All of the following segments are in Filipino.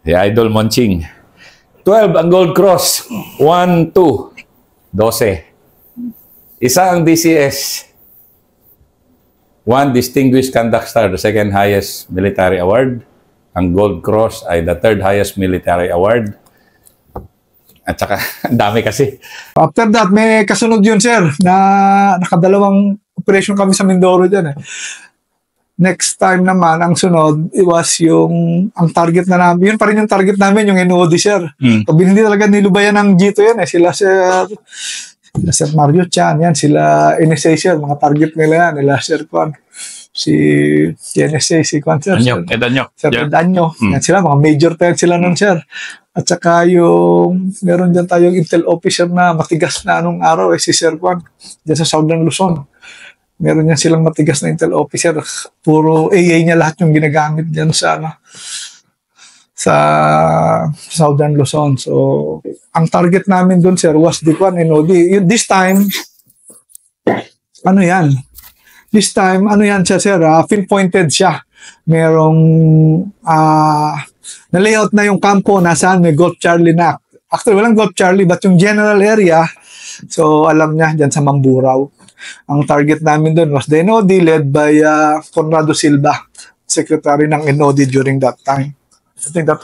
Si Idol Monching. 12 ang Gold Cross. 1, 2. 12. Isa ang DCS. 1 Distinguished Conduct Star, the second highest military award. Ang Gold Cross ay the third highest military award. At saka, ang dami kasi. After that, may kasunod yun, sir, na nakadalawang operation kami sa Mindoro dyan. Next time naman, ang sunod, it was ang target na namin. Yun pa rin yung target namin, yung NOD, sir. So, hindi talaga nilubayan ng G2 yan. Sila Sir Mario Chan, yan. Sila NSA, sir. Mga target nila yan. Nila Sir Kwan. Si NSA, si Kwan, sir. Edanyo. Sir Edanyo. Yan sila, mga major tayo sila nun, sir. At saka meron dyan tayong intel officer na matigas na anong araw, si Sir Kwan. Dyan sa Southern Luzon. Meron yan silang matigas na intel officer. Puro AA niya lahat yung ginagamit dyan sa Southern Luzon. So, ang target namin dun, sir, was the Kwan NOD. This time, ano yan? This time, ano yan siya, sir? Pinpointed siya. Merong na-layout na yung kampo nasaan may Golf Charlie na. Actually, walang Golf Charlie, but yung general area, so alam niya, dyan sa Mamburao. Ang target namin doon was the NOD led by Conrado Silva, secretary ng NOD during that time. I think that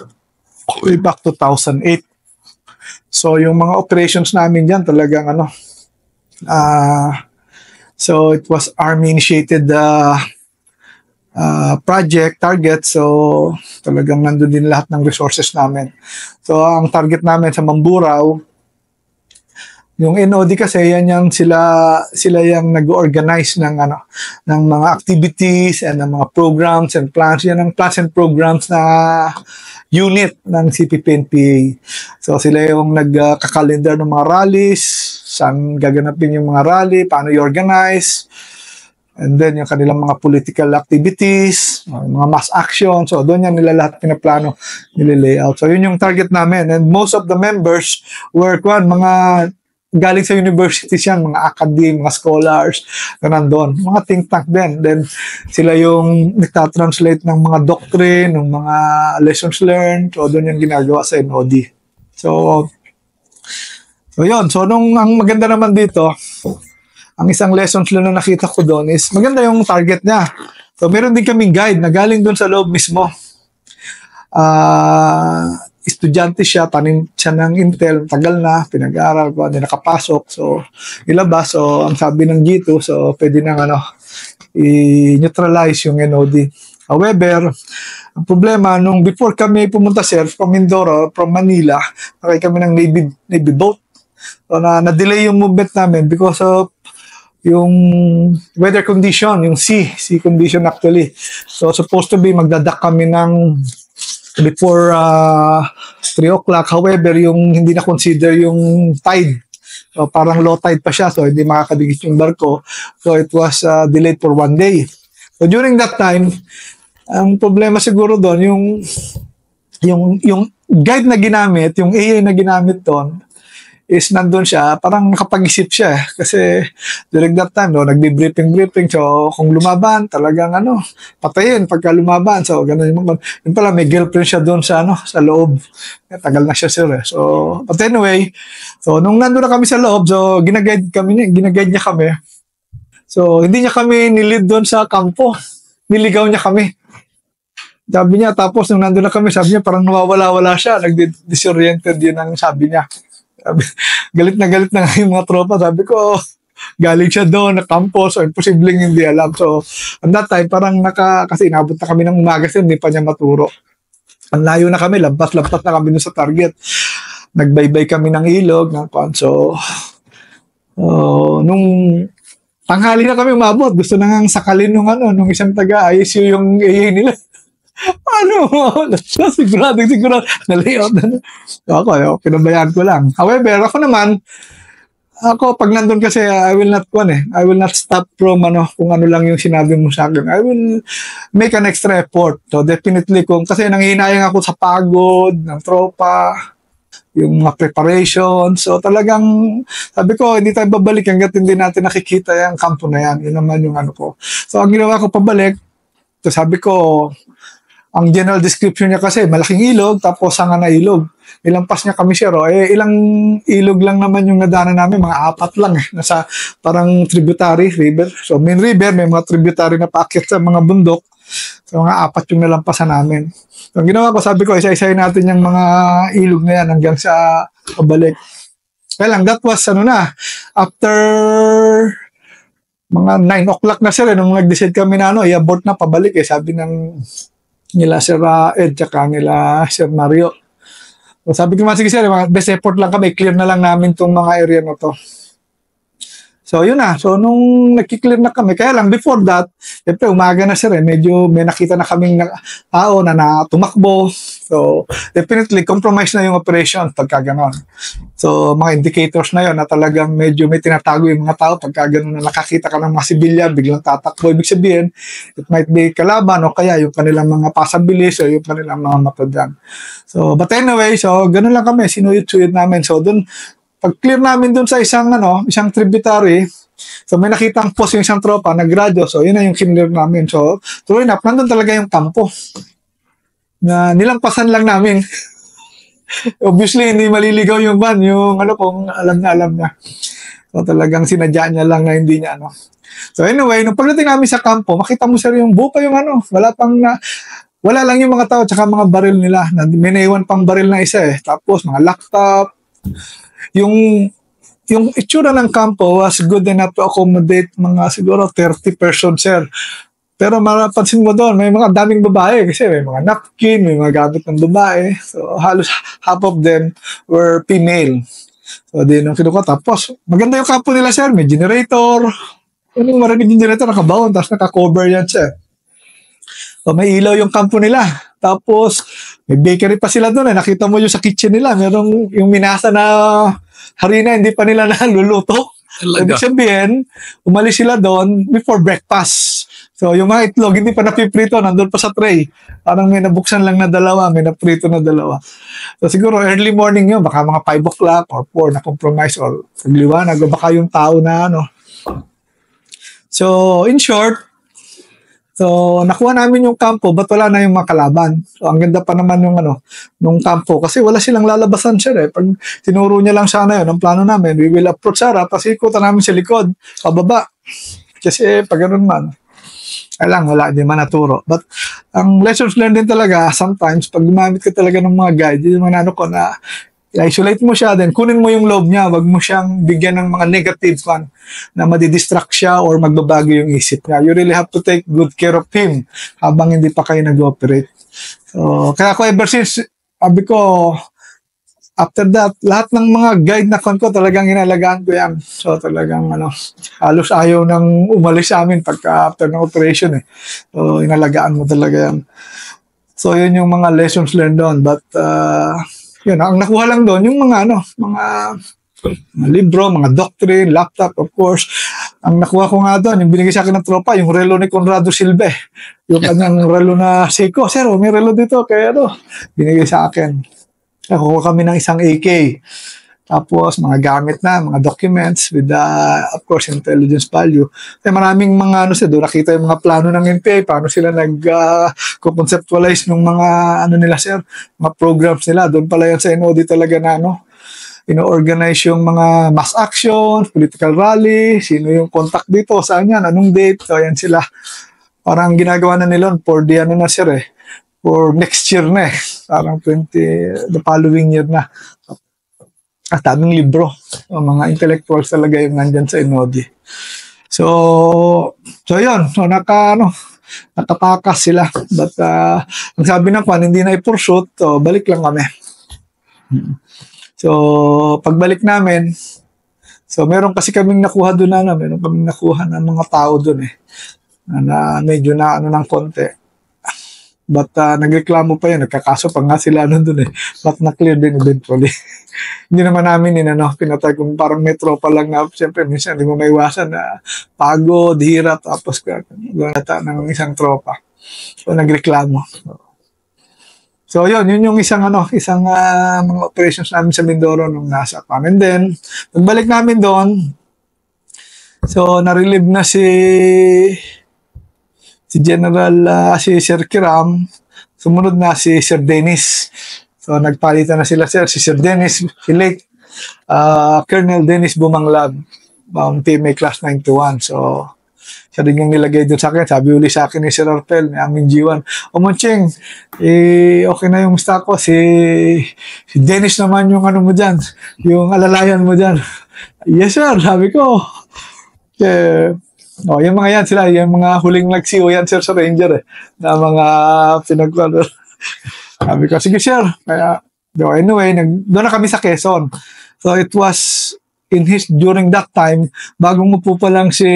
way back 2008. So, yung mga operations namin dyan talagang so it was Army-initiated project, target. So, talagang nandun din lahat ng resources namin. So, ang target namin sa Mamburao, yung NOD kasi yan sila yung nag-organize ng mga activities and ng mga programs and plans. Yan ang plans and programs na unit ng CPP-NPA. So sila yung nagka-calendar ng mga rallies, saan gaganapin yung mga rally, paano i-organize, and then yung kanilang mga political activities, mga mass action. So doon yan nila lahat pinaplano, nila-layout. So yun yung target namin. And most of the members were mga galing sa universities yan, mga academy, mga scholars na nandun. Mga think tank din. Then, sila yung nagtatranslate ng mga doctrine, ng mga lessons learned. So, doon yung ginagawa sa NOD. So yun. So, ang maganda naman dito, ang isang lessons learned na nakita ko doon is, maganda yung target niya. So, meron din kaming guide na galing doon sa loob mismo. Estudyante siya, tanim siya ng Intel, tagal na, pinag-aaral ko, hindi nakapasok, so ilabas, so ang sabi ng G2, so pwede nang i-neutralize yung NOD. However, ang problema, nung before kami pumunta, sir, from Mindoro, from Manila, nakay kami ng Navy boat, so na-delay yung movement namin because of yung weather condition, yung sea condition actually. So supposed to be magdadak kami ng before 3 o'clock. However, yung hindi na consider yung tide. So, parang low tide pa siya. So, hindi makakabigit yung barko. So, it was delayed for 1 day. So, during that time, ang problema siguro doon, yung guide na ginamit, yung AA na ginamit doon, is nandun siya, parang nakapag-isip siya. Kasi during that time, nagbi-briefing. So, kung lumaban, talagang patayin pagka lumaban. So, ganun yung pala, may girlfriend siya doon sa loob. Tagal na siya, sir. So, but anyway, so, nung nandun na kami sa loob, so, ginaguide niya kami. So, hindi niya kami nilid doon sa kampo. Niligaw niya kami. Sabi niya, tapos nung nandun na kami, sabi niya, parang nawawala-wala siya. Nag-disoriented yun ang sabi niya. Galit na nga yung mga tropa. Sabi ko, galing siya doon na campus, so imposibleng hindi alam. So, at that time, parang kasi inabot na kami ng umaga, so hindi pa niya maturo. Ang layo na kami, lampas-lampas na kami doon sa target. Nagbaybay kami ng ilog, so, nung tanghali na kami umabot, gusto na nga sakalin nung isang taga-ISU yung AA nila. Sigurado, na-layout na. So ako, pinabayaan ko lang. However, pag nandun kasi, I will not stop from kung ano lang yung sinabi mo sa akin. I will make an extra effort. So definitely, kasi nanghihinayang ako sa pagod ng tropa, yung mga preparation. So talagang, sabi ko, hindi tayo babalik hanggat hindi natin nakikita yung kampo na yan. Yun naman yung ko. So ang ginawa ko pabalik, so sabi ko, ang general description niya kasi, malaking ilog, tapos sanga na ilog. Ilampas niya kami, sir. Ilang ilog lang naman yung nadaanan namin, mga 4 lang nasa parang tributary river. So, main river, may mga tributary na paakyat sa mga bundok. So, mga 4 yung nalampasan namin. So, ang ginawa ko, sabi ko, isa-isahin natin yung mga ilog na yan hanggang sa pabalik. Kaya lang, that was, after mga 9 o'clock na, sir, nung nag-decide kami na, i-abort na pabalik, sabi ng nila Sir Ed, tsaka nila Sir Mario. So, sabi ko, sige, sir, best effort lang kami, clear na lang namin tong mga area na to. So, yun na. So, nung nag-clear na kami, kaya lang, before that, siyempre, umaga na, sir, medyo may nakita na kaming tao na tumakbo. So, definitely, compromise na yung operation pagka ganon. So, mga indicators na yun na talagang medyo may tinatago yung mga tao pagka ganon na nakakita ka ng mga civilian, biglang tatakbo. Ibig sabihin, it might be kalaban o kaya yung kanilang mga pasabilis o yung kanilang mga matodyan. So, but anyway, so, ganon lang kami, sinuyod-suyod namin. So, dun, pag clear namin dun sa isang tributary, so may nakitang post yung isang tropa, nagradyo, so yun na yung kinlear namin. So, true enough, nandun talaga yung kampo na nilampasan lang namin. Obviously, hindi maliligaw yung van, yung kung alam na alam niya. So, talagang sinadya niya lang na hindi niya, So, anyway, nung pagdating namin sa kampo, makita mo sir yung buo pa yung wala lang yung mga tao tsaka mga baril nila. May naiwan pang baril na isa Tapos, mga laptop, yung itsura ng kampo was good enough to accommodate mga siguro 30 persons, sir. Pero mapapansin mo doon, may mga daming babae kasi may mga napkin, may mga gamit ng babae. So, halos half of them were female. So, din ang kinuha. Tapos, maganda yung kampo nila, sir. May generator. Yung marinig yung generator, nakabaon, tapos naka-cover yan, sir. So, may ilaw yung kampo nila. Tapos, may bakery pa sila doon. Nakita mo yung sa kitchen nila. Merong yung minasa na harina, hindi pa nila naluluto. Ibig sabihin, umalis sila doon before breakfast. So, yung mga itlog, hindi pa napiprito, nandun pa sa tray. Parang may nabuksan lang na 2, may naprito na 2. So, siguro early morning yun, baka mga 5 o'clock or 4 na compromise or pagliwanag, o baka yung tao na So, in short, so, nakuha namin yung kampo, but wala na yung mga kalaban. So, ang ganda pa naman yung nung kampo. Kasi wala silang lalabasan, sir. Pag tinuro niya lang sana yun, ang plano namin, we will approach Sarah, tapos ikutan namin sa likod, pababa. Kasi pag ganun man, wala, hindi man naturo. But, ang lessons learned din talaga, sometimes, pag gumamit ka talaga ng mga guide, yung mga na isolate mo siya, then kunin mo yung loob niya, wag mo siyang bigyan ng mga negative na madidistract siya or magbabago yung isip niya. You really have to take good care of him habang hindi pa kayo nag-operate. So, kaya ako ever since, sabi ko, after that, lahat ng mga guide na ko talagang inalagaan ko yan. So, talagang halos ayaw nang umalis sa amin pagka after ng operation So, inalagaan mo talaga yan. So, yun yung mga lessons learned doon. But, yun, ang nakuha lang doon, yung mga libro, mga doctrine, laptop, of course. Ang nakuha ko nga doon, yung binigay sa akin ng tropa, yung relo ni Conrado Silve. Yung kanyang relo na Seiko. Sir, may relo dito, kaya binigay sa akin. Nakuha kami ng isang AK. Tapos, mga gamit na, mga documents with, of course, intelligence value. Kaya maraming mga, doon nakita yung mga plano ng NPA, paano sila nag-conceptualize ng mga, nila, sir, mga programs nila. Doon pala yan sa NOD talaga na, ino-organize yung mga mass action, political rally, sino yung contact dito, saan yan, anong date, so yan sila. Parang ginagawa na nila for the, sir, for next year na parang the following year na. At daming libro. Mga intellectuals talaga yung nandyan sa NOD. So yun. So, nakatakas sila. But, ang sabi ng hindi na i-pursuit, so, balik lang kami. So, pagbalik namin, so, meron kasi kaming nakuha doon meron kaming nakuha ng mga tao doon na medyo ng konti. But nagreklamo pa yan, nagkakaso pa nga sila doon But na-clear din eventually. Hindi naman namin pinatay kung parang metro pa lang na, siyempre minsan hindi mo maiwasan na pagod, hirap, tapos gata ng isang tropa. So nagreklamo. So yun yung isang mga operations namin sa Mindoro nung nasa pan. And then, pagbalik namin doon, so na-relieve na si General, si Sir Kiram. sumunod na si Sir Dennis. So, nagpalitan na sila, sir. Si Sir Dennis, si late Colonel Dennis Bumanglag, PMA Class 91. So, siya rin yung nilagay doon sa akin. Sabi uli sa akin ni Sir Arpel, ni aming G1, O Moncheng, okay na yung stock ko. Si Dennis naman yung ano mo dyan, yung alalayan mo dyan. Yes, sir. Sabi ko. Yung mga yan sila, yung mga huling nagsiyo yan, sir, sa Ranger, na mga pinagkwalo. Sabi ko, sige, sir. Kaya, anyway, doon na kami sa Quezon. So, it was during that time, bagong mupo pa lang si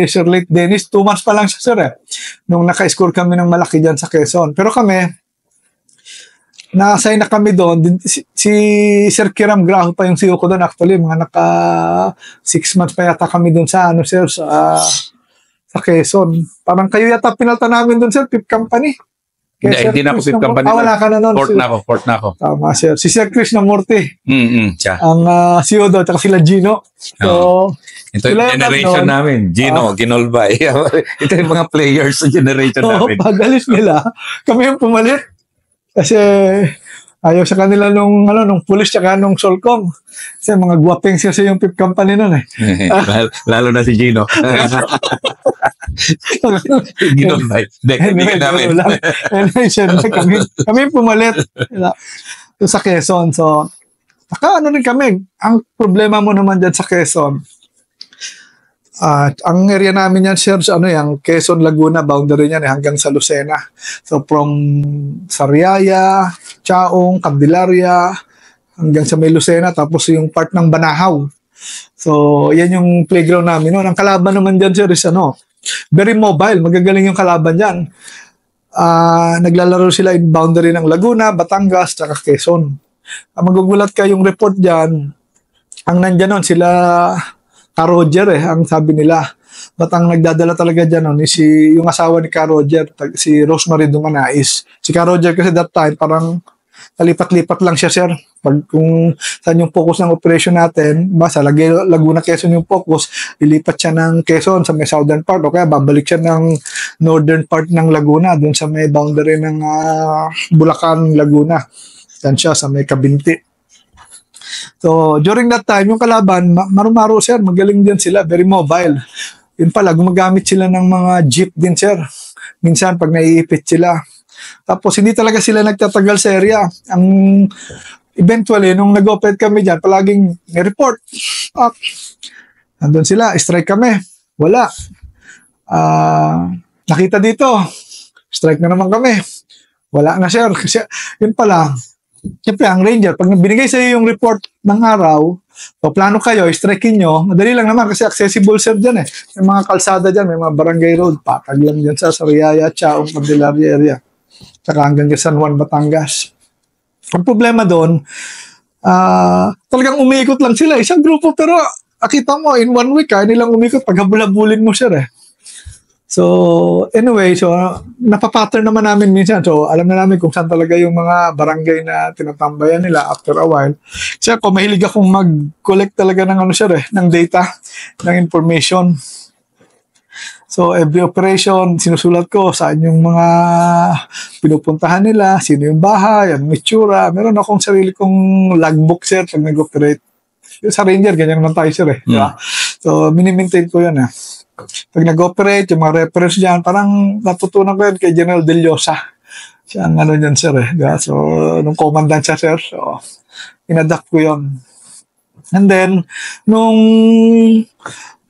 Sir Late Dennis, 2 months pa lang siya, sir, nung naka-score kami ng malaki dyan sa Quezon. Pero kami, na-assign na kami doon. Si Sir Kiram Graho pa yung CEO ko doon. Actually, mga naka 6 months pa yata kami doon sa, sir, sa Quezon. Parang kayo yata pinalta namin doon, sir, PIP Company. Hindi na ako PIP Company. Wala ka na noon. Port na ako. Tama, sir. Si Sir Chris Namorte. Siya. Ang CEO doon, tsaka sila Gino. So, ito yung generation namin. Gino, Ginolbay. Ito yung mga players sa generation namin. Pag-alis nila, kami yung pumalit. Kasi ayaw sa kanila nung pulis tsaka nung Solcom. Kasi mga guwapeng siya yung PIP Company nun Lalo na si Gino. Ginolbay. Hindi namin. Kami pumalit sa Quezon. So, rin kami. Ang problema mo naman dyan sa Quezon, ang area namin yan, sir, yung Quezon, Laguna, boundary niyan hanggang sa Lucena. So, from Sariaya, Chaong, Candelaria, hanggang sa may Lucena, tapos yung part ng Banahaw. So, yan yung playground namin. Ang kalaban naman dyan, sir, is very mobile. Magagaling yung kalaban dyan. Naglalaro sila in boundary ng Laguna, Batangas, tsaka Quezon. Magugulat ka yung report dyan. Ang nandyan nun, sila Ka Roger ang sabi nila. But ang nagdadala talaga dyan yung asawa ni Ka Roger, si Rosemary Dumanais. Si Ka Roger kasi that time, parang lipat-lipat lang siya, sir. Kung saan yung focus ng operation natin, sa Laguna, Quezon yung focus, ilipat siya ng Quezon sa may southern part, o kaya babalik siya ng northern part ng Laguna, dun sa may boundary ng Bulacan, Laguna. Yan siya, sa may Kabinti. So, during that time, yung kalaban, maru-maro, sir, magaling din sila, very mobile. Yun pala, gumagamit sila ng mga jeep din, sir. Minsan, pag naiipit sila. Tapos, hindi talaga sila nagtatagal sa area. Eventually, nung nag-operate kami dyan, palaging may report. Nandun sila, strike kami. Wala. Nakita dito, strike na naman kami. Wala na, sir. Kasi, yun pala, siyempre, ang Ranger, pag binigay sa iyo yung report ng araw, o plano kayo, strikein nyo, madali lang naman kasi accessible, sir, dyan May mga kalsada dyan, may mga barangay road, patag lang dyan sa Sariaya, Chaong, Candelaria area. Tsaka hanggang San Juan, Batangas. Ang problema doon, talagang umiikot lang sila. Isang grupo, pero akita mo, in 1 week, nilang umikot, paghabulabulin mo, sir, So, anyway, napapattern naman namin minsan. So, alam na namin kung saan talaga yung mga barangay na tinatambayan nila after a while. Kasi ako, mahilig akong mag-collect talaga ng ng data, ng information. So, every operation, sinusulat ko saan yung mga pinupuntahan nila, sino yung bahay, ang itsura. Meron akong sarili kong logbook, sir, pag nag-operate. Sa Ranger, ganyan naman tayo, sir, Diba? So, mini-maintain ko yan, Pag nag-operate, yung mga reference dyan, parang natutunan ko yan kay General Del Llosa. Siya ang dyan, sir, Diba? So, nung commandant siya, sir, so, inadapt ko yun. And then, nung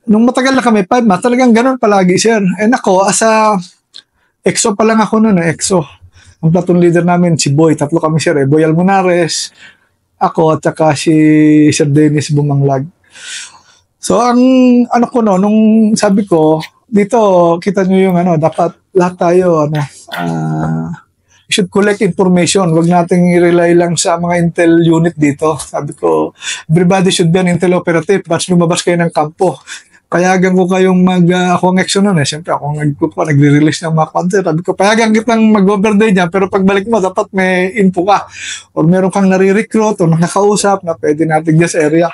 matagal na kami, 5 months, talagang ganun palagi, sir. And ako, as a EXO pa lang ako noon, EXO. Ang platoon leader namin, si Boy, 3 kami, sir, Boy Almonares, ako, at saka si Sir Dennis Bumanglag. So, ang nung sabi ko, dito, kita nyo yung dapat lahat tayo, we should collect information. Huwag nating i-rely lang sa mga intel unit dito. Sabi ko, everybody should be an intel operative. Mas lumabas kayo ng kampo. Payagan ko kayong ako ang EXO nun Siyempre, ako nagre-release ng mga content. Sabi ko, payagan kitang mag-overday dyan, pero pagbalik mo, dapat may info ka. Or meron kang nare-recruit o nakakausap na pwede natin dyan sa area.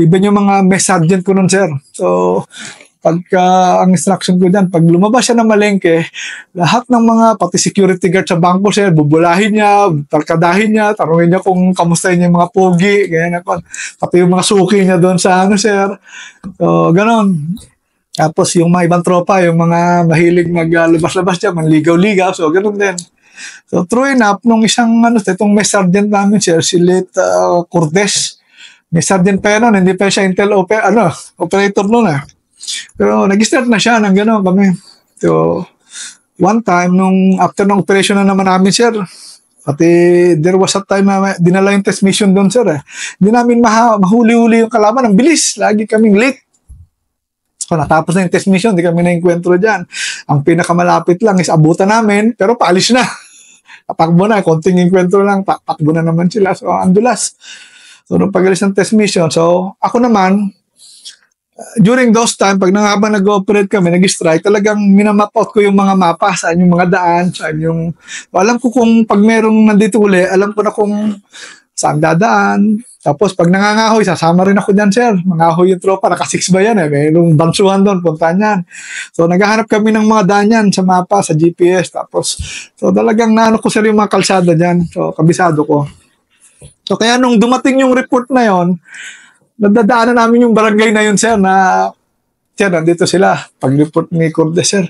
Even yung mga mess sergeant ko nun, sir. So, ang instruction ko dyan, pag lumabas siya ng malengke, lahat ng mga, pati security guard sa bangko, sir, bubulahin niya, tarkadahin niya, tanungin niya kung kamusta niya yung mga pogi, ganyan ako. Pati yung mga suki niya doon sa sir. So, ganon. Tapos yung mga ibang tropa, yung mga mahilig maglabas-labas dyan, manligaw-ligaw, so ganon din. So, true enough, nung itong may sergeant namin, sir, si late Cortez, may sergeant pa yan, hindi pa siya operator noon Pero nag-start na siya ng gano'n kami. So, one time, after ng operation na naman namin, sir, pati there was a time na dinala yung test mission doon, sir. Hindi namin mahuli-huli yung kalaban. Ang bilis. Lagi kaming late. So, natapos na yung test mission. Hindi kami na-enkwentro dyan. Ang pinakamalapit lang is abutan namin, pero paalis na. Takbo na. Konting enkwentro lang. Takbo na naman sila. So, andulas. So, nung pag-alis ng test mission, so, ako naman, during those time, pag habang nag-ooperate kami, nag-strike, talagang minamap out ko yung mga mapa, saan yung mga daan, saan yung... Alam ko kung pag merong nandito uli, alam ko na kung saan dadaan. Tapos pag nangangahoy, sasama rin ako dyan, sir. Mangahoy yung tropa, naka-6 ba yan Mayroong bansuhan doon, puntahan yan. So naghahanap kami ng mga daan yan sa mapa, sa GPS. Tapos, so talagang naano ko sir yung mga kalsada dyan. So kabisado ko. So kaya nung dumating yung report na yon, nadadaanan namin yung barangay na yun, sir, na, sir, nandito sila. Pag-report ni Cordes, sir,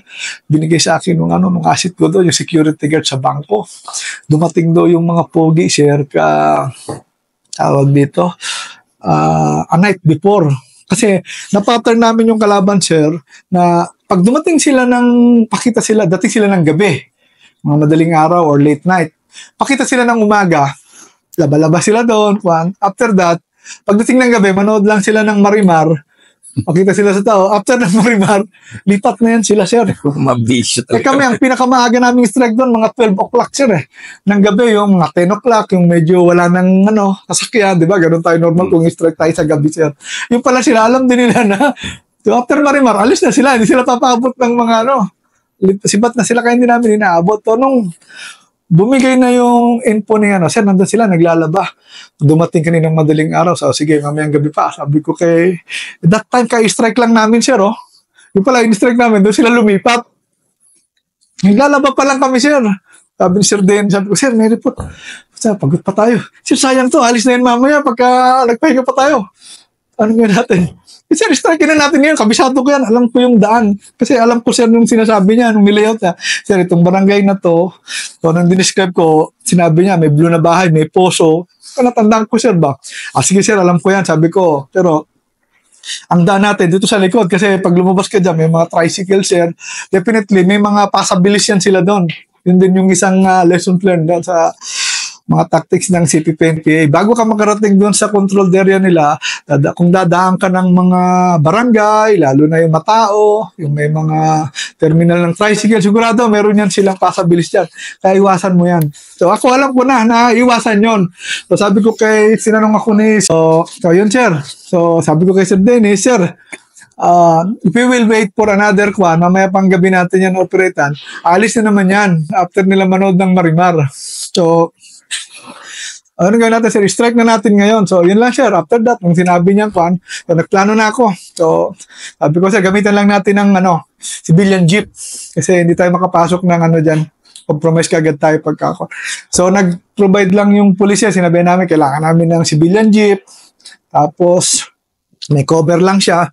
binigay sa akin nung asset ko doon, yung security guard sa bangko. Dumating doon yung mga pogi, sir, tawag dito, a night before. Kasi, na-pattern namin yung kalaban, sir, na pag dumating sila pakita sila, dating sila ng gabi, mga madaling araw or late night, pakita sila ng umaga, laba-laba sila doon, after that, pagdating ng gabi, manood lang sila ng Marimar. Makita sila sa tao. After ng Marimar, lipat na yan sila, sir. Mabisyo talaga. Kami, ang pinakamaaga naming strike doon, mga 12 o'clock, sir. Ng gabi, yung mga 10 o'clock, yung medyo wala nang kasakyan, di ba? Ganun tayo normal kung strike tayo sa gabi, sir. Yung pala sila, alam din nila na, so after Marimar, alis na sila. Hindi sila papabot ng mga sibat na sila, kaya hindi namin inaabot. So, nung bumigay na yung info ni sir, nandun sila, naglalaba. Dumating kaninang madaling araw. So, sige, mamayang gabi pa. Sabi ko that time, strike lang namin, sir, Yung pala, in-strike namin, doon sila lumipat. Naglalaba pa lang kami, sir. Sabi ni Sir Den, sabi ko, sir, may report. Sir, pagod pa tayo. Sir, sayang to, alis na yun mamaya pagka nagpahinga pa tayo. Ano nga natin? Sir, strike na natin ngayon. Kabisado ko yan. Alam ko yung daan. Kasi alam ko, sir, nung sinasabi niya, nung nilayout niya, sir, itong barangay na to, so, nung dinescribe ko, sinabi niya, may blue na bahay, may poso. So, natandaan ko, sir, ba? Sige, sir, alam ko yan. Sabi ko, pero, ang daan natin dito sa likod, kasi pag lumabas ka dyan, may mga tricycle, sir. Definitely, may mga pasabilis yan sila doon. Yun din yung isang lesson learned doon sa mga tactics ng CPP-NPA. Bago ka makarating doon sa controlled area nila, kung dadaan ka ng mga barangay, lalo na yung matao, yung may mga terminal ng tricycle, sigurado meron yan silang pasabilis dyan. Kaya iwasan mo yan. So ako alam ko na iwasan yon. So sabi ko sinanong ako so yun, sir. So sabi ko kay Sir Dennis, sir, if we will wait for another mamaya pang gabi natin yan operatan, alis na naman yan after nila manood ng Marimar. So, ano gawin natin, sir? Strike na natin ngayon. So, yun lang, sir. After that, nung sinabi niya, so, nagplano na ako. So, sabi ko, sir, gamitan lang natin ng, civilian jeep. Kasi hindi tayo makapasok ng, dyan. Compromise kagad tayo pagka. So, nag-provide lang yung pulisya. Sinabi namin, kailangan namin ng civilian jeep. Tapos, may cover lang siya.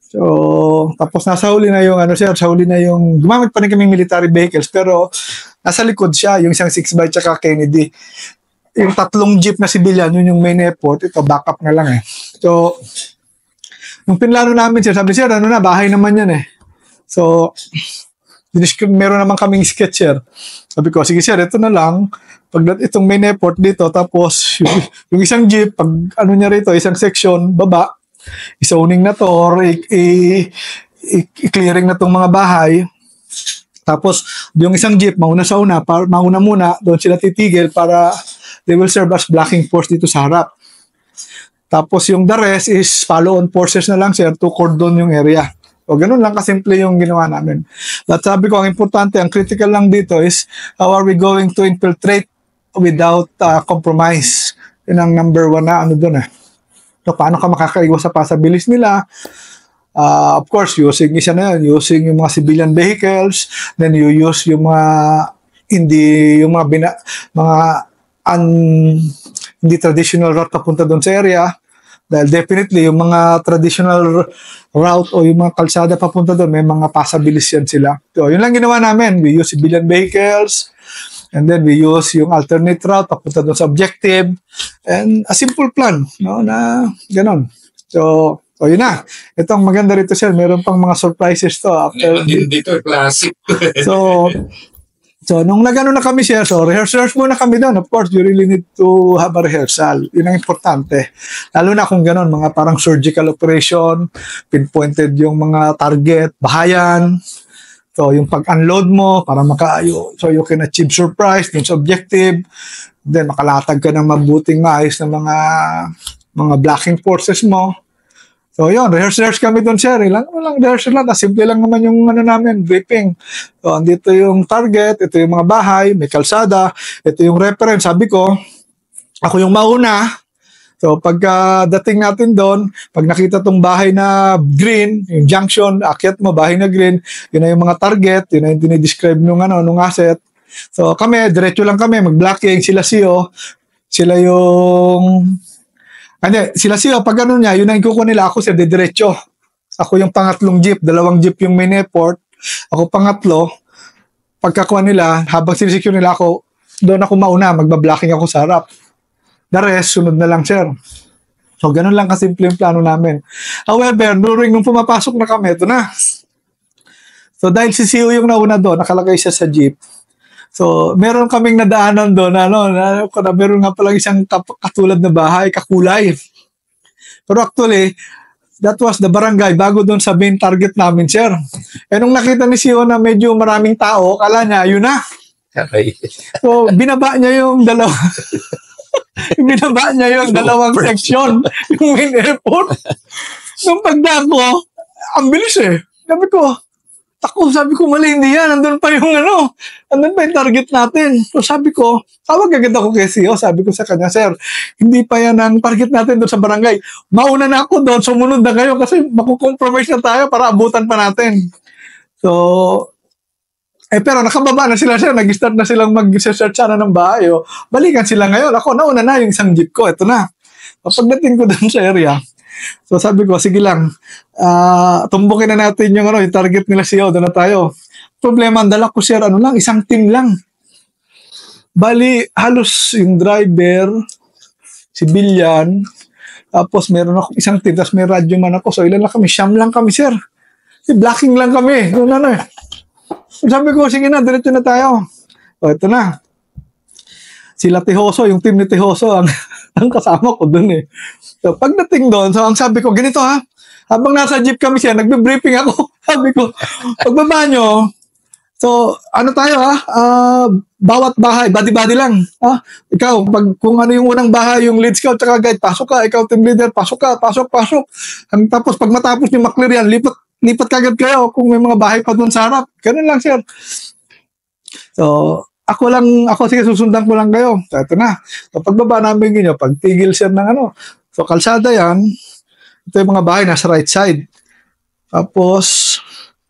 So, tapos nasa huli na yung, sir, sa huli na yung, gumamit pa rin kaming military vehicles, pero, nasa likod siya, yung isang 6x tsaka Kennedy. Yung 3 jeep na civilian, yun yung main effort. Ito, backup na lang So, nung pinlano namin, sir, sabi, sir, bahay naman yan So, meron naman kaming sketch, sir. Sabi ko, sige, sir, ito na lang. Pag itong main effort dito, tapos yung isang jeep, pag niya rito, isang section, baba, isawning na to, or i-clearing na tong mga bahay. Tapos, yung isang jeep, mauna muna, doon sila titigil para they will serve as blocking force dito sa harap. Tapos, yung the rest is follow-on forces na lang, sir, to cordon yung area. O, ganun lang kasimple yung ginawa namin. But sabi ko, ang importante, ang critical lang dito is how are we going to infiltrate without compromise. Yun ang number 1 na doon So, paano ka makakaiwas sa pasabilis nila? Of course, isa na yun, using yung mga civilian vehicles, then you use yung mga mga hindi traditional route papunta doon sa area. Dahil definitely, yung mga traditional route o yung mga kalsada papunta doon, may mga passabilis yan sila. So, yun lang ginawa namin. We use civilian vehicles, and then we use yung alternate route papunta doon sa objective, and a simple plan, no, na ganon. So, yun na. Ito ang maganda rito, sir. Meron pang mga surprises to. After dito, classic. So, nung nagano na kami siya, so rehearse muna kami doon. Of course, you really need to have a rehearsal. Yun ang importante. Lalo na kung ganon, mga parang surgical operation, pinpointed yung mga target, bahayan. So, yung pag-unload mo, para so you can achieve surprise, yung objective. Then, makalatag ka ng mabuting maayos na mga blocking forces mo. So, yun, rehearse kami doon, sir. Lang rehearsal lang. Simple lang naman yung namin, briefing. So, andito yung target, ito yung mga bahay, may kalsada, ito yung reference. Sabi ko, ako yung mauna. So, pagdating natin doon, pag nakita tong bahay na green, yung junction, akyat mo, bahay na green, yun na yung mga target, yun na yung dinidescribe nung asset. So, kami, diretso lang kami, mag-blocking, sila pag ano niya, yun ang kukuha nila, ako sir, diretso. Ako yung pangatlong jeep, 2 jeep yung miniport, ako pangatlo. Pagkakuha nila, habang sinisecure nila ako, doon ako mauna, magbablocking ako sa harap. The rest, sunod na lang, sir. So, ganun lang kasimple yung plano namin. However, nung pumapasok na kami, ito na. So, dahil si CEO yung nauna doon, nakalagay siya sa jeep. So, meron kaming nadaanan doon, meron nga palang isang katulad na bahay, kakulay. Pero actually, that was the barangay, bago doon sa main target namin, sir. Nung nakita ni CEO na medyo maraming tao, kala niya, yun na. Okay. So, binaba niya yung dalawang section, yung main airport. Nung pagdako, ang bilis sabi ko, mali, hindi yan. Nandun pa yung target natin. So sabi ko, tawag agad ako kay CEO. Sabi ko sa kanya, sir, hindi pa yan ang target natin doon sa barangay. Mauna na ako doon, sumunod na kayo kasi makukompromise na tayo para abutan pa natin. So, pero nakababa na sila, sir. Nag-start na silang mag-search sana ng bahay. Balikan sila ngayon. Ako, nauna na yung isang jeep ko. Ito na. Pagdating ko doon sa area, so sabi ko, sige lang, tumbukin na natin yung target nila CEO, doon na tayo. Problema, ang dala ko, sir, isang team lang. Bali, halos yung driver, civilian, tapos meron ako isang team, tapos may radyo man ako. So ilan lang kami? 9 lang kami, sir. Blocking lang kami. So, sabi ko, sige na, diretso na tayo. So ito na. Sila Tehoso, yung team ni Tehoso, ang kasama ko doon eh. So, pagdating doon, so ang sabi ko, ganito habang nasa jeep kami siya, nagbe-briefing ako. Sabi ko, pagbaba nyo, so, tayo bawat bahay, body-body lang. Ikaw, kung ano yung unang bahay, yung lead scout, tsaka guide, pasok ka. Ikaw, team leader, pasok ka, pasok. Tapos, pag matapos yung maklear yan, lipat kagad kayo kung may mga bahay pa doon sa harap. Ganun lang, sir. So, ako sige, susundan ko lang kayo. So, ito na. So, pagbaba namin ganyan, pagtigil siya ng so, kalsada yan. Ito yung mga bahay, nasa right side. Tapos,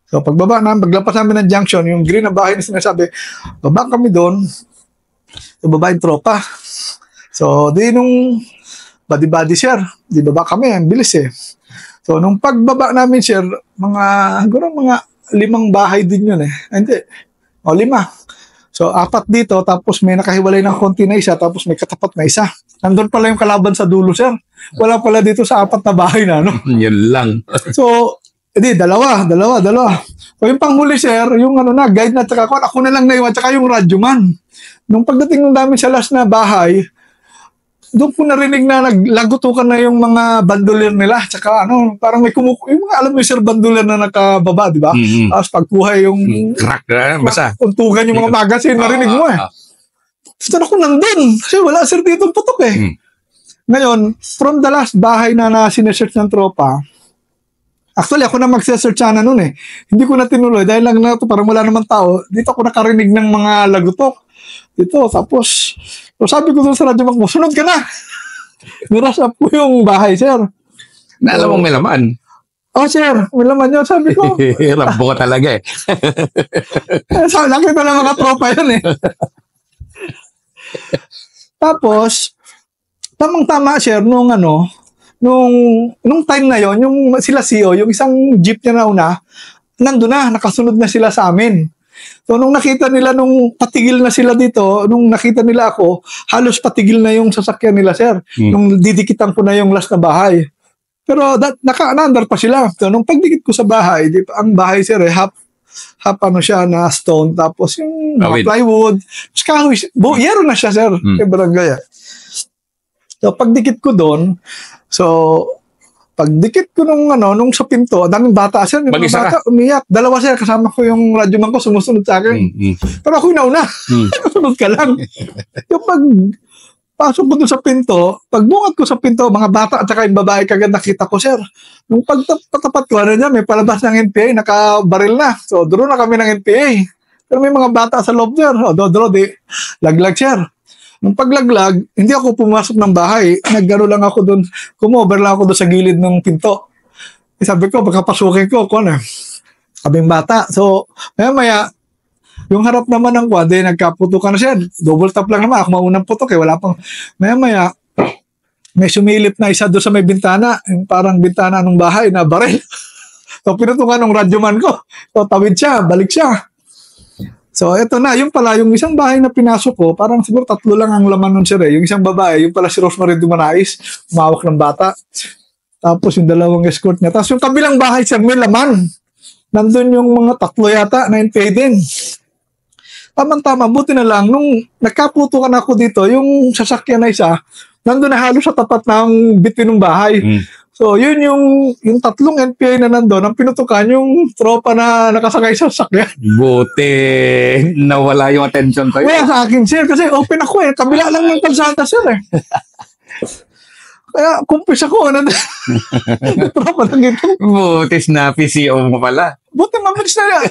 so, paglapas namin ng junction, yung green na bahay na sinasabi, baba kami doon. So, baba yung tropa. So, nung body-body, sir, di baba kami, ang bilis eh. So, nung pagbaba namin, sir, mga 5 bahay din yun eh. Hindi. 5. So, 4 dito, tapos may nakahiwalay ng konti na isa, tapos may katapat na isa. Nandun pala yung kalaban sa dulo, sir. Wala pala dito sa 4 na bahay na, Yun lang. So, dalawa. So, yung panghuli, sir, yung guide na, tsaka ako na lang naiwan, tsaka yung radyo man. Nung pagdating ng namin sa last na bahay, doon po narinig na naglagutukan na yung mga bandolier nila. Tsaka parang may yung mga, alam mo sir, bandolier na nakababa, di ba? Mm-hmm. Tapos pagkuha yung crack na, basa. Untugan yung mga magazine, narinig mo eh. Gusto na ko nandun. Kasi wala sir dito ang putok eh. Ngayon, from the last bahay na sinesearch ng tropa, actually ako na magsesearch sana nun eh. Hindi ko na tinuloy dahil lang na ito, parang wala naman tao. Dito ako nakarinig ng mga lagutok. Dito, tapos, so sabi ko doon sa radyo mo, sunod ka na. Niras up po yung bahay, sir. Na alam mong may laman. Oh, sir, may laman yun. Sabi ko, Rambo ka talaga eh. sa nakita ng mga tropa yun eh. Tapos, tamang-tama, sir, nung time na yon, yung sila CEO, yung isang jeep niya na una, nandun na, nakasunod na sila sa amin. So, nung nakita nila, nung patigil na sila dito, nung nakita nila ako, halos patigil na yung sasakyan nila, sir. Nung didikitan ko na yung last na bahay. Pero naka-under pa sila. So, nung pagdikit ko sa bahay, ang bahay, sir, half ano siya na stone, tapos yung mga plywood, tapos kahoy, yero na siya, sir, yung barangay. So, pagdikit ko doon, pagdikit ko nung sa pinto, daming bata, sir, yung mga bata, umiyak. Dalawa, sir, kasama ko yung radyoman ko, sumusunod sa akin. Pero ako yung nauna. Sunod ka lang. Yung pasok ko doon sa pinto, pagbungat ko sa pinto, mga bata at saka yung babae kagad nakita ko, sir. Nung pagtapat ko, may palabas ng NPA, nakabaril na. So, duro na kami ng NPA. Pero may mga bata sa loob, sir. Laglag, sir. Nung paglaglag, hindi ako pumasok ng bahay. Naggano lang ako doon, kumover lang ako doon sa gilid ng pinto. Sabi ko, pagkapasukin ko, kaming bata. So, maya, yung harap naman ng kwade, nagkaputukan na siya. Double tap lang naman. Ako maunang putok wala pang. Maya, may sumilip na isa doon sa may bintana. Yung parang bintana ng bahay na baril. So, pinutukan ng radyoman ko. So, tawid siya, balik siya. So, eto na. Yung pala, yung isang bahay na pinasok ko, parang siguro 3 lang ang laman nun siya. Yung isang babae, yung pala si Rosemary Dumanais, umawak ng bata. Tapos yung 2 escort niya. Tapos yung kabilang bahay siya, may laman. Nandun yung mga 3 yata na NPA din. Tama-tama, buti na lang, nung nagkaputukan ako dito, yung sasakyan na isa, nandun na halos sa tapat ng bitin ng bahay. So, yun yung 3 NPA na nandun, ang pinutukan yung tropa na nakasakay sa sasakyan. Buti. Nawala yung attention ko. Kaya sa akin, sir, kasi open ako kabila lang ng kalsada, sir Kaya, kumpis ako. Tropa na dito. Buti, snappy CEO mo pala. Buti mabilis na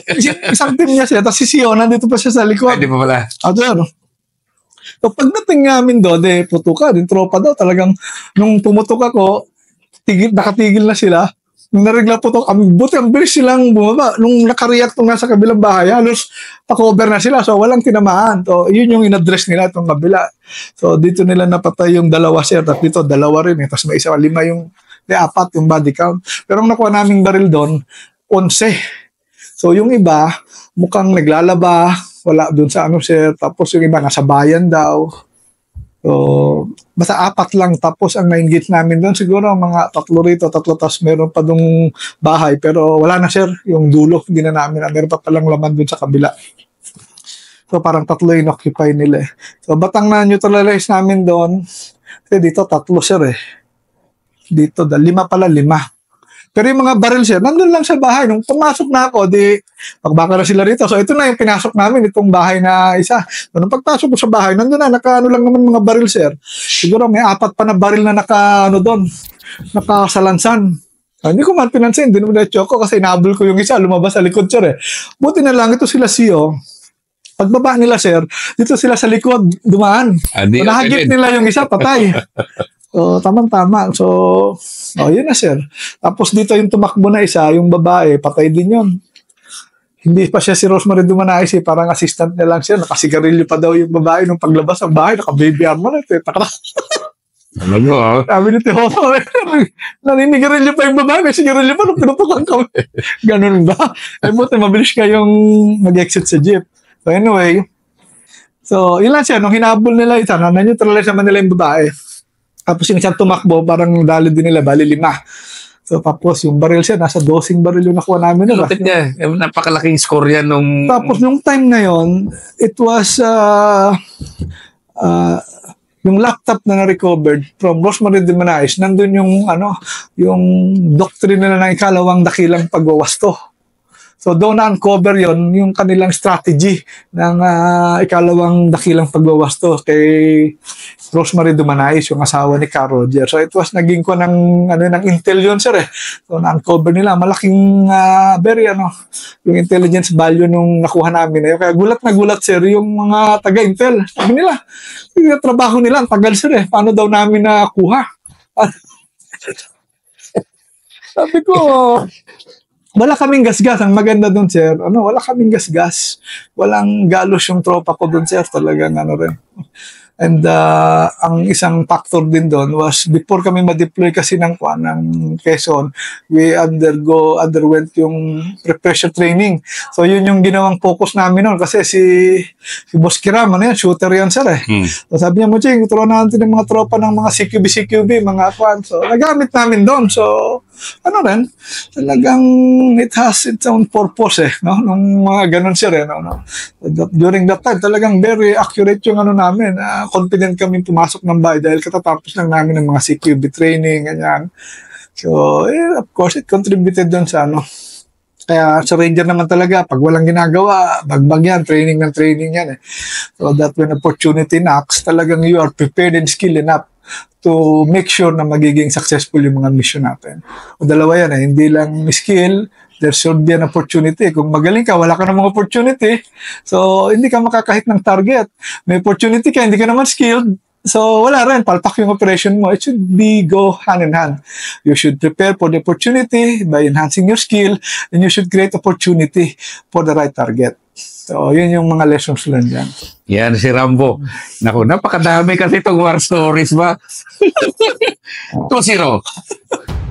isang team niya siya, tapos si CEO, nandito pa siya sa likod. Hindi pa pala. So, pagdating namin doon, putuka, yung tropa daw, talagang, nung pumutok ako, nakatigil na sila. Nung narigla putok, buti ang bilis silang bumaba. Nung nakareact nung nasa kabilang bahay, halos pa-cover na sila. So, walang tinamaan. So, yun yung in-address nila itong kabila. So, dito nila napatay yung 2, sir. At dito, 2 rin. Tapos may 5 yung, 4 yung body count. Pero ang nakuha naming baril doon, 11. So, yung iba, mukhang naglalaba, wala doon sa sir. Tapos yung iba, nasa bayan daw. So, basta 4 lang. Tapos ang na-engage namin doon, siguro mga 3 rito, 3, tapos meron pa doong bahay. Pero wala na, sir. Yung dulo, hindi na namin. Meron pa palang laman doon sa kabila. So, parang 3 yung occupy nila So, batang na-neutralize namin doon. Kasi dito, 3, sir Dito, 5 pala, 5. Pero yung mga baril, sir, nandun lang sa bahay. Nung pumasok na ako, pagbaka na sila rito. So, ito na yung pinasok namin, itong bahay na isa. So, nung pagpasok ko sa bahay, nandun na, naka lang naman mga baril, sir. Siguro may 4 pa na baril na doon, nakasalansan. Hindi ko man pinansin, dinumiretso ko kasi inabol ko yung isa, lumabas sa likod, sir Buti na lang, ito sila CEO. Pagbaba nila, sir, dito sila sa likod, dumaan. So, nahagip nila yung isa, patay. So, tama-tama. So, yun na, sir. Tapos dito yung tumakbo na isa, yung babae, patay din yun. Hindi pa siya si Rosemary Dumanais, parang assistant niya lang siya. Nakasigarilyo pa daw yung babae nung paglabas ng bahay, naka-baby armor. Sabi ni Tehoso, naninigarilyo pa yung babae, may sigarilyo pa, nung pinutukan kami. Ganun ba? Buti mabilis kayong mag-exit sa jeep. So, anyway, yun lang siya. Nung hinabol nila isa, na-neutralize naman nila yung babae. Tapos yung isang tumakbo, parang dali din nila, bali 5. So, tapos yung baril siya, nasa 12 baril yung nakuha namin. Lupit niya. Napakalaking score yan nung... Tapos nung time na yon, it was yung laptop na na-recovered from Rosemary Dumanais, nandun yung doctrine nila ng 2 dakilang pagwawasto. So, doon na-uncover yon yung kanilang strategy ng 2 dakilang pagwawasto kay Rosemary Dumanais, yung asawa ni Carl Roger. So, it was naging ko ng intel yun, sir So, na-uncover nila. Malaking, yung intelligence value nung nakuha namin. Kaya gulat na gulat, sir, yung mga taga-intel. Sabi nila, yung trabaho nila, ang tagal, sir Paano daw namin nakuha? Sabi ko, wala kaming gasgas. Ang maganda doon, sir, wala kaming gasgas. Walang galos yung tropa ko doon, sir. Talagang rin. And ang isang factor din doon was before kami ma-deploy kasi ng Quezon, we underwent yung refresher training. So yun yung ginawang focus namin noon kasi si Boss Kiram, shooter yan, sir eh. So sabi niya, Muching, turuan natin ng mga tropa ng mga CQB, mga kwan. So nagamit namin doon. So rin, talagang it has its own purpose eh, no? Nung mga ganun sir eh, no? During that time, talagang very accurate yung namin. Confident kami pumasok ng bahay dahil katatapos lang namin ng mga CQB training, ganyan. So, of course, it contributed doon sa Kaya sa Ranger naman talaga, pag walang ginagawa, bagbag yan, training ng training yan eh. So that when opportunity knocks, talagang you are prepared and skilled enough to make sure na magiging successful yung mga mission natin. O dalawa yan eh, hindi lang skill, there should be an opportunity. Kung magaling ka, wala ka namang opportunity, so hindi ka makakahit ng target. May opportunity ka, hindi ka naman skilled, so wala rin, palpak yung operation mo. It should be go hand in hand. You should prepare for the opportunity by enhancing your skill, and you should create opportunity for the right target. So, yun yung mga lessons learned yan. Yan si Rambo. Naku, napakadami kasi itong war stories ba? 2-0.